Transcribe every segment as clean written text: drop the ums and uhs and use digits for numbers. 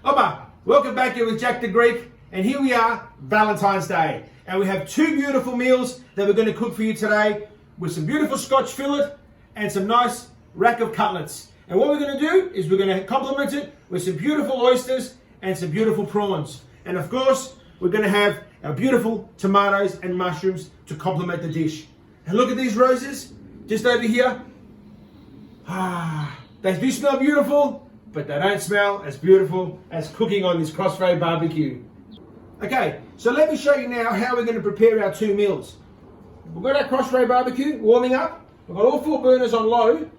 Oba, welcome back here with Jack the Greek, and here we are, Valentine's Day. And we have two beautiful meals that we're going to cook for you today with some beautiful Scotch fillet and some nice rack of cutlets. And what we're going to do is we're going to complement it with some beautiful oysters and some beautiful prawns. And of course, we're going to have our beautiful tomatoes and mushrooms to complement the dish. And look at these roses just over here. They do smell beautiful, but they don't smell as beautiful as cooking on this CrossRay BBQ. Okay, so let me show you now how we're going to prepare our two meals. We've got our CrossRay BBQ warming up. We've got all four burners on low,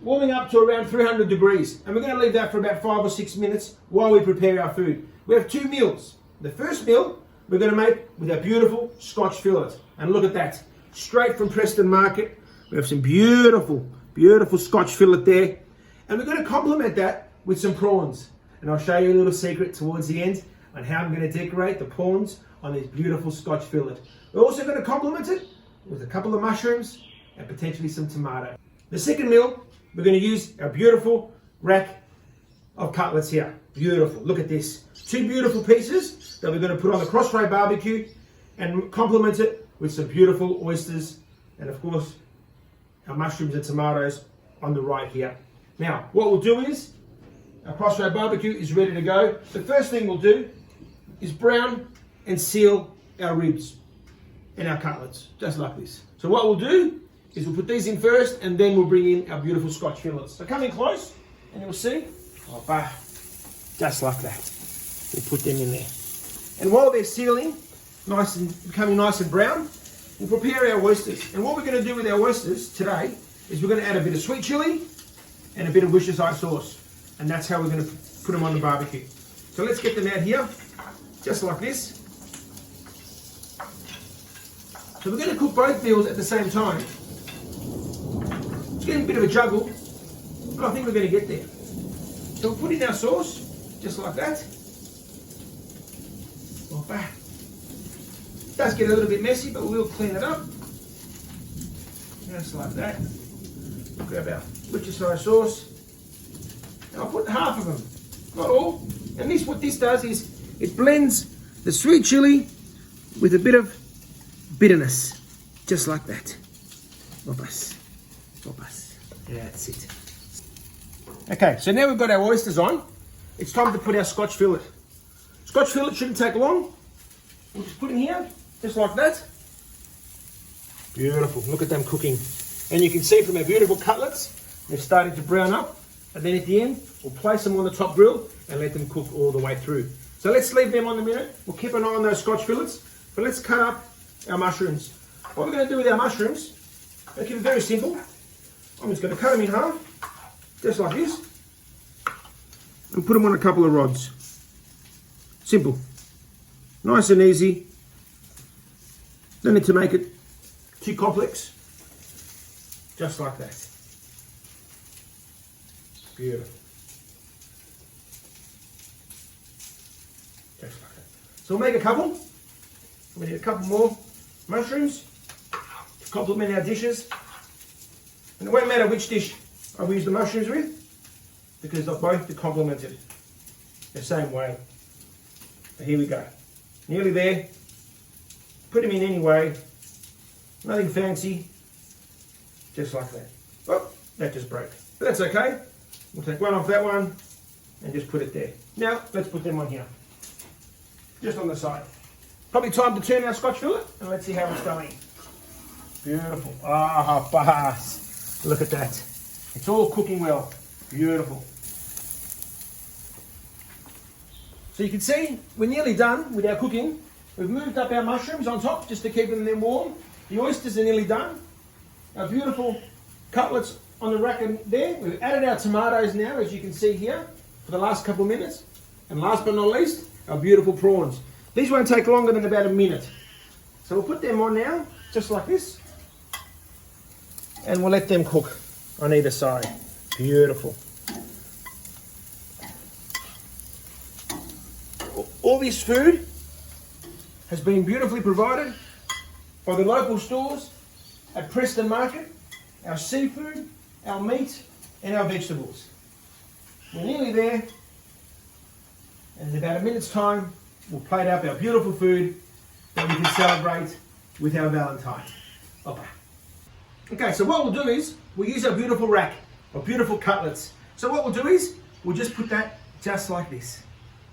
warming up to around 300 degrees. And we're going to leave that for about 5 or 6 minutes while we prepare our food. We have two meals. The first meal we're going to make with our beautiful Scotch fillet. And look at that, straight from Preston Market. We have some beautiful, beautiful Scotch fillet there. And we're going to complement that with some prawns. And I'll show you a little secret towards the end on how I'm going to decorate the prawns on this beautiful Scotch fillet. We're also going to complement it with a couple of mushrooms and potentially some tomato. The second meal, we're going to use our beautiful rack of cutlets here. Beautiful, look at this. Two beautiful pieces that we're going to put on the CrossRay BBQ and complement it with some beautiful oysters and of course our mushrooms and tomatoes on the right here. Now, what we'll do is, our CrossRay BBQ is ready to go. The first thing we'll do is brown and seal our ribs and our cutlets, just like this. So what we'll do is we'll put these in first and then we'll bring in our beautiful Scotch fillets. So come in close and you'll see, just like that. We'll put them in there. And while they're sealing, becoming nice and brown, we'll prepare our oysters. And what we're going to do with our oysters today is we're going to add a bit of sweet chili and a bit of Worcestershire sauce. And that's how we're going to put them on the barbecue. So let's get them out here, just like this. So we're going to cook both meals at the same time. It's getting a bit of a juggle, but I think we're going to get there. So we'll put in our sauce, just like that. It does get a little bit messy, but we'll clean it up. Just like that. We'll grab our Worcestershire sauce. And I'll put half of them, not all. And what this does is it blends the sweet chili with a bit of bitterness, just like that. Opas. That's it. Okay, so now we've got our oysters on. It's time to put our Scotch fillet. Scotch fillet shouldn't take long. We'll just put in here, just like that. Beautiful, look at them cooking. And you can see from our beautiful cutlets, they're starting to brown up. And then at the end, we'll place them on the top grill and let them cook all the way through. So let's leave them on a minute. We'll keep an eye on those Scotch fillets, but let's cut up our mushrooms. What we're going to do with our mushrooms, we'll keep it very simple. I'm just going to cut them in half, just like this, and put them on a couple of rods. Simple. Nice and easy. Don't need to make it too complex. Just like that. Beautiful. Just like that. So we'll make a couple. We need a couple more mushrooms to complement our dishes. And it won't matter which dish I've used the mushrooms with, because they're both complemented the same way. So here we go. Nearly there. Put them in any way. Nothing fancy. Just like that. Oh, that just broke. But that's okay. We'll take one off that one and just put it there. Now, let's put them on here. Just on the side. Probably time to turn our Scotch fillet and let's see how it's going. Beautiful. Look at that. It's all cooking well. Beautiful. So you can see we're nearly done with our cooking. We've moved up our mushrooms on top just to keep them warm. The oysters are nearly done. Our beautiful cutlets on the rack there. We've added our tomatoes now, as you can see here, for the last couple of minutes. And last but not least, our beautiful prawns. These won't take longer than about a minute. So we'll put them on now, just like this. And we'll let them cook on either side. Beautiful. All this food has been beautifully provided by the local stores at Preston Market. Our seafood, our meat and our vegetables. We're nearly there. And in about a minute's time, we'll plate up our beautiful food that we can celebrate with our Valentine. Opa. Okay, so what we'll do is, we'll use our beautiful rack, our beautiful cutlets. So what we'll do is, we'll just put that just like this,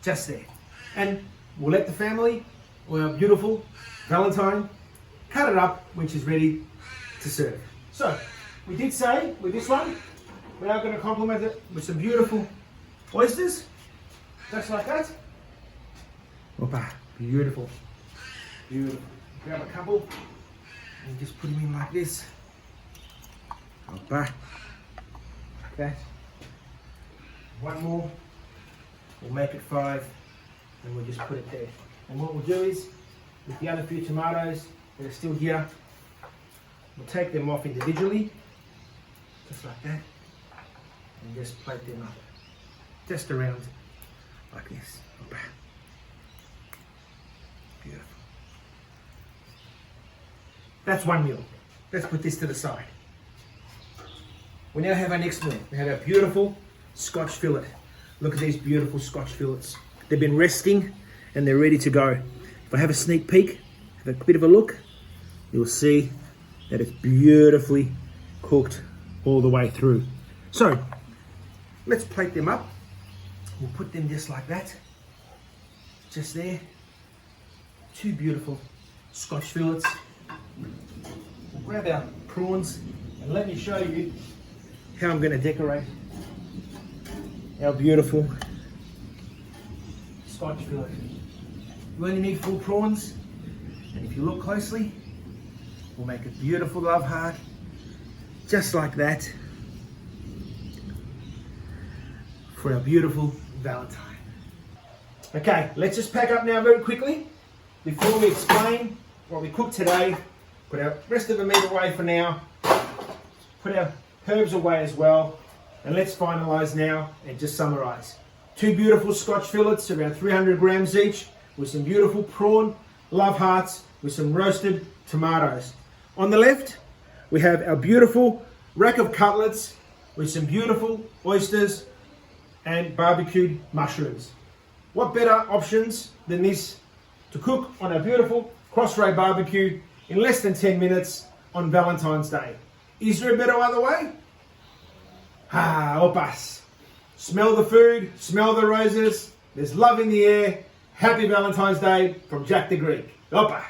just there. And we'll let the family, or our beautiful Valentine, cut it up when she's ready to serve. So, we did say, with this one, we are going to complement it with some beautiful oysters, just like that. Opa, beautiful, beautiful. Grab a couple and just put them in like this. Opa, like that. One more, we'll make it 5, and we'll just put it there. And what we'll do is, with the other few tomatoes that are still here, we'll take them off individually, just like that, and just plate them up, just around like this. Opa. Beautiful. That's one meal. Let's put this to the side. We now have our next meal. We have our beautiful Scotch fillet. Look at these beautiful Scotch fillets. They've been resting and they're ready to go. If I have a sneak peek, have a bit of a look, you'll see that it's beautifully cooked all the way through. So, let's plate them up. We'll put them just like that. Just there. 2 beautiful Scotch fillets. We'll grab our prawns and let me show you how I'm going to decorate our beautiful Scotch fillet. You only need 4 prawns, and if you look closely, we'll make a beautiful love heart, just like that, for our beautiful Valentine. Okay, let's just pack up now very quickly before we explain what we cooked today. Put our rest of the meat away for now, put our herbs away as well, and let's finalise now and just summarise. 2 beautiful Scotch fillets, around 300 grams each, with some beautiful prawn love hearts with some roasted tomatoes. On the left, we have our beautiful rack of cutlets with some beautiful oysters and barbecued mushrooms. What better options than this to cook on our beautiful CrossRay BBQ in less than 10 minutes on Valentine's Day? Is there a better other way? Ah, opas. Smell the food, smell the roses, there's love in the air. Happy Valentine's Day from Jack the Greek. Opa.